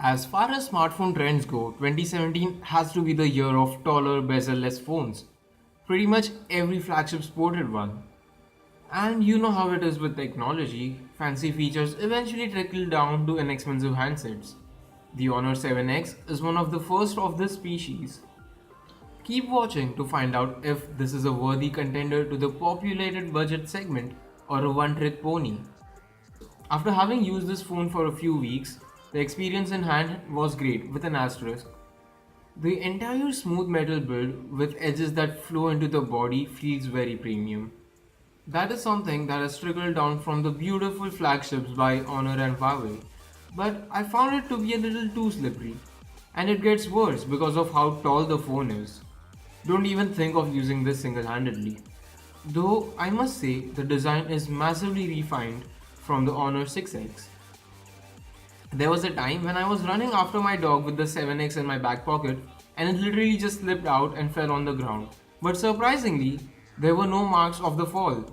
As far as smartphone trends go, 2017 has to be the year of taller, bezel-less phones. Pretty much every flagship sported one. And you know how it is with technology, fancy features eventually trickle down to inexpensive handsets. The Honor 7X is one of the first of this species. Keep watching to find out if this is a worthy contender to the populated budget segment or a one-trick pony. After having used this phone for a few weeks, the experience in hand was great with an asterisk. The entire smooth metal build with edges that flow into the body feels very premium. That is something that has trickled down from the beautiful flagships by Honor and Huawei. But I found it to be a little too slippery. And it gets worse because of how tall the phone is. Don't even think of using this single-handedly. Though I must say the design is massively refined from the Honor 6X. There was a time when I was running after my dog with the 7X in my back pocket and it literally just slipped out and fell on the ground. But surprisingly, there were no marks of the fall.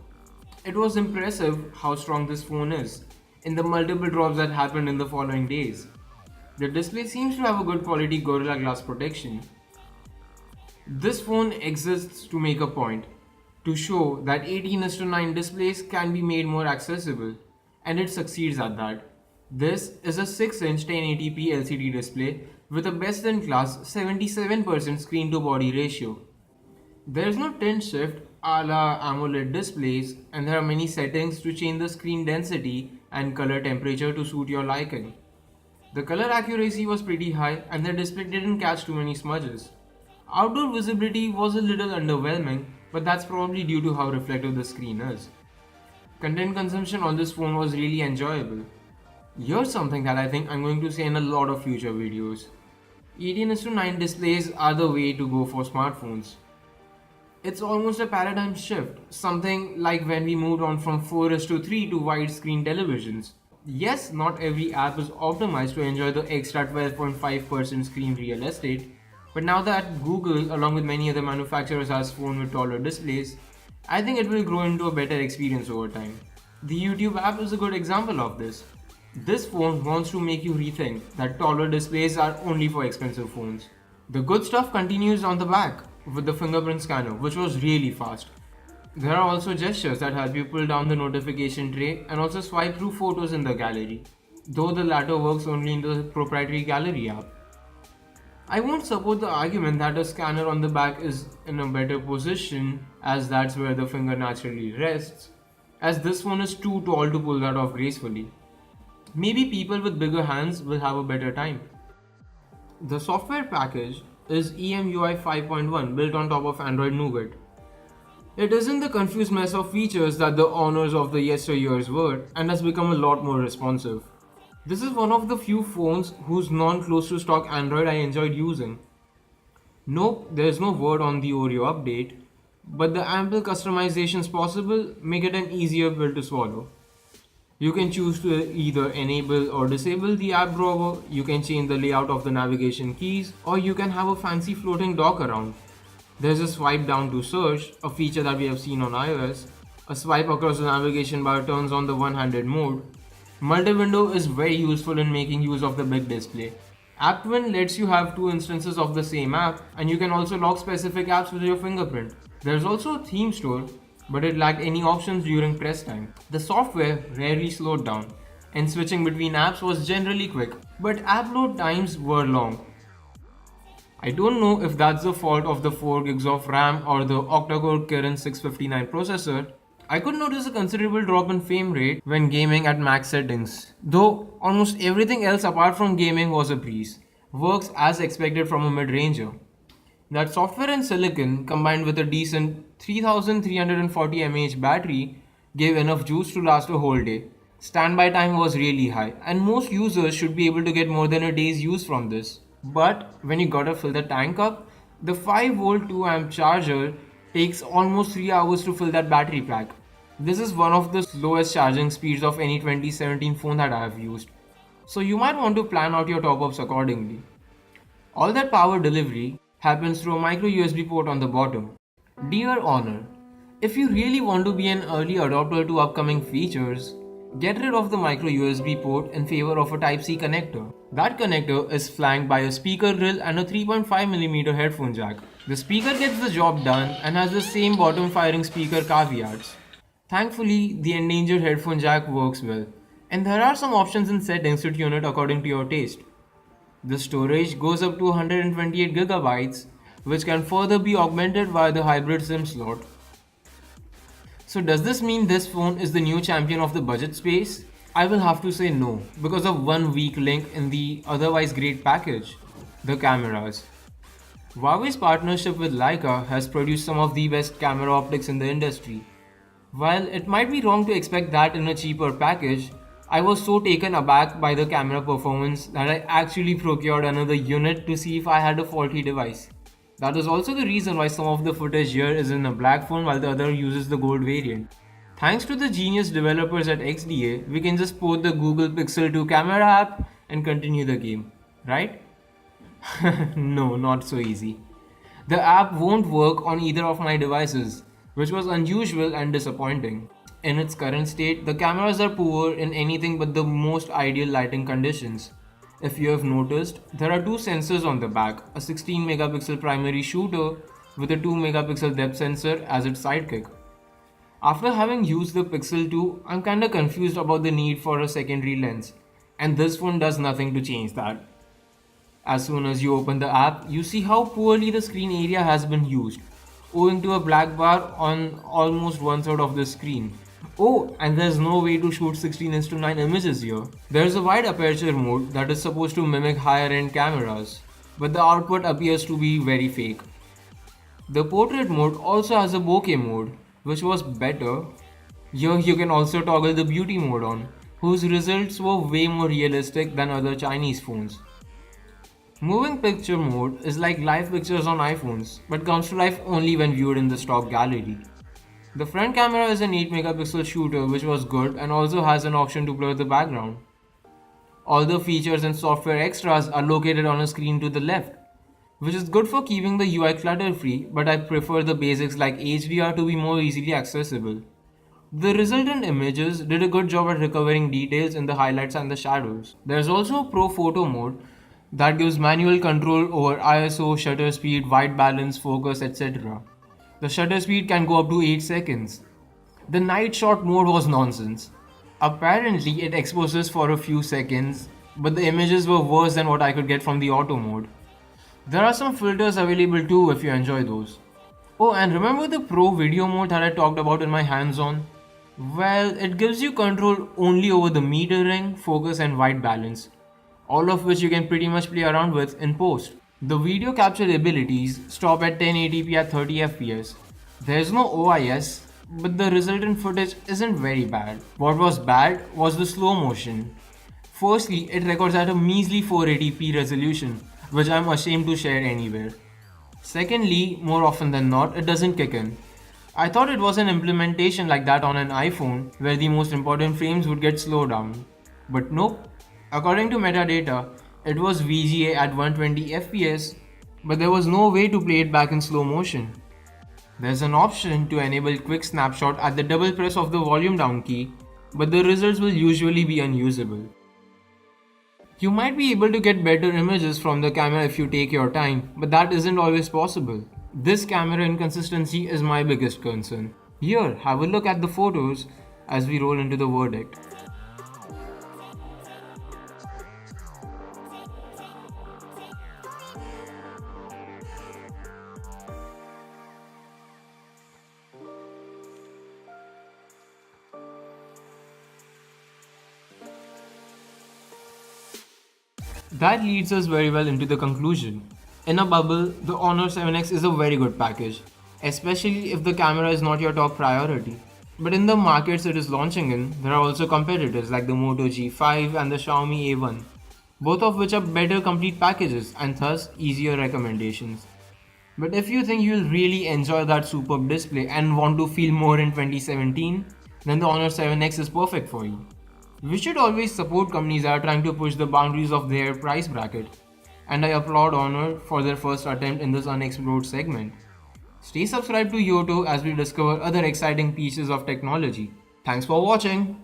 It was impressive how strong this phone is in the multiple drops that happened in the following days. The display seems to have a good quality Gorilla Glass protection. This phone exists to make a point, to show that 18:9 displays can be made more accessible, and it succeeds at that. This is a 6-inch 1080p LCD display with a best-in-class 77% screen-to-body ratio. There is no tint shift a la AMOLED displays, and there are many settings to change the screen density and color temperature to suit your liking. The color accuracy was pretty high and the display didn't catch too many smudges. Outdoor visibility was a little underwhelming, but that's probably due to how reflective the screen is. Content consumption on this phone was really enjoyable. Here's something that I think I'm going to say in a lot of future videos. 18:9 displays are the way to go for smartphones. It's almost a paradigm shift, something like when we moved on from 4:3 to widescreen televisions. Yes, not every app is optimized to enjoy the extra 12.5% screen real estate, but now that Google, along with many other manufacturers, has phones with taller displays, I think it will grow into a better experience over time. The YouTube app is a good example of this. This phone wants to make you rethink that taller displays are only for expensive phones. The good stuff continues on the back with the fingerprint scanner, which was really fast. There are also gestures that help you pull down the notification tray and also swipe through photos in the gallery, though the latter works only in the proprietary gallery app. I won't support the argument that a scanner on the back is in a better position as that's where the finger naturally rests, as this phone is too tall to pull that off gracefully. Maybe people with bigger hands will have a better time. The software package is EMUI 5.1 built on top of Android Nougat. It isn't the confused mess of features that the honors of the yesteryears were and has become a lot more responsive. This is one of the few phones whose non-close to stock Android I enjoyed using. Nope, there's no word on the Oreo update, but the ample customizations possible make it an easier pill to swallow. You can choose to either enable or disable the app drawer, you can change the layout of the navigation keys, or you can have a fancy floating dock around. There's a swipe down to search, a feature that we have seen on iOS. A swipe across the navigation bar turns on the one-handed mode. Multi-window is very useful in making use of the big display. App Twin lets you have two instances of the same app, and you can also lock specific apps with your fingerprint. There's also a theme store, but it lacked any options during press time. The software rarely slowed down, and switching between apps was generally quick, but app load times were long. I don't know if that's the fault of the 4 gigs of RAM or the octa-core Kirin 659 processor. I could notice a considerable drop in frame rate when gaming at max settings, though almost everything else apart from gaming was a breeze. Works as expected from a mid-ranger. That software and silicon combined with a decent 3340 mAh battery gave enough juice to last a whole day. Standby time was really high, and most users should be able to get more than a day's use from this. But when you gotta fill the tank up, the 5-volt 2 amp charger takes almost 3 hours to fill that battery pack. This is one of the slowest charging speeds of any 2017 phone that I have used. So you might want to plan out your top ups accordingly. All that power delivery happens through a micro USB port on the bottom. Dear Honor, if you really want to be an early adopter to upcoming features, Get rid of the micro USB port in favor of a Type-C connector. That connector is flanked by a speaker grill and a 3.5mm headphone jack. The speaker gets the job done and has the same bottom firing speaker caveats. Thankfully, the endangered headphone jack works well, and there are some options in settings to tune it according to your taste. The storage goes up to 128 GB, which can further be augmented via the hybrid SIM slot. So does this mean this phone is the new champion of the budget space? I will have to say no, because of one weak link in the otherwise great package, the cameras. Huawei's partnership with Leica has produced some of the best camera optics in the industry. While it might be wrong to expect that in a cheaper package, I was so taken aback by the camera performance that I actually procured another unit to see if I had a faulty device. That is also the reason why some of the footage here is in a black phone while the other uses the gold variant. Thanks to the genius developers at XDA, we can just port the Google Pixel 2 camera app and continue the game, right? No, not so easy. The app won't work on either of my devices, which was unusual and disappointing. In its current state, the cameras are poor in anything but the most ideal lighting conditions. If you have noticed, there are two sensors on the back, a 16 megapixel primary shooter with a 2 megapixel depth sensor as its sidekick. After having used the Pixel 2, I'm kinda confused about the need for a secondary lens, and this phone does nothing to change that. As soon as you open the app, you see how poorly the screen area has been used, owing to a black bar on almost one third of the screen. Oh, and there's no way to shoot 16:9 images here. There's a wide aperture mode that is supposed to mimic higher end cameras, but the output appears to be very fake. The portrait mode also has a bokeh mode, which was better. Here you can also toggle the beauty mode on, whose results were way more realistic than other Chinese phones. Moving picture mode is like live pictures on iPhones, but comes to life only when viewed in the stock gallery. The front camera is an 8 megapixel shooter, which was good and also has an option to blur the background. All the features and software extras are located on a screen to the left, which is good for keeping the UI clutter free, but I prefer the basics like HDR to be more easily accessible. The resultant images did a good job at recovering details in the highlights and the shadows. There's also a Pro Photo mode that gives manual control over ISO, shutter speed, white balance, focus, etc. The shutter speed can go up to 8 seconds. The night shot mode was nonsense. Apparently it exposes for a few seconds, but the images were worse than what I could get from the auto mode. There are some filters available too if you enjoy those. Oh, and remember the Pro video mode that I talked about in my hands-on? Well, it gives you control only over the metering, focus and white balance, all of which you can pretty much play around with in post. The video capture abilities stop at 1080p at 30 fps. There's no OIS, but the resultant footage isn't very bad. What was bad was the slow motion. Firstly, it records at a measly 480p resolution, which I'm ashamed to share anywhere. Secondly, more often than not, it doesn't kick in. I thought it was an implementation like that on an iPhone, where the most important frames would get slowed down. But nope. According to metadata, it was VGA at 120 fps, but there was no way to play it back in slow motion. There's an option to enable quick snapshot at the double press of the volume down key, but the results will usually be unusable. You might be able to get better images from the camera if you take your time, but that isn't always possible. This camera inconsistency is my biggest concern. Here, have a look at the photos as we roll into the verdict. That leads us very well into the conclusion. In a bubble, the Honor 7X is a very good package, especially if the camera is not your top priority. But in the markets it is launching in, there are also competitors like the Moto G5 and the Xiaomi A1, both of which are better complete packages and thus easier recommendations. But if you think you'll really enjoy that superb display and want to feel more in 2017, then the Honor 7X is perfect for you. We should always support companies that are trying to push the boundaries of their price bracket, and I applaud Honor for their first attempt in this unexplored segment. Stay subscribed to EOTO as we discover other exciting pieces of technology. Thanks for watching!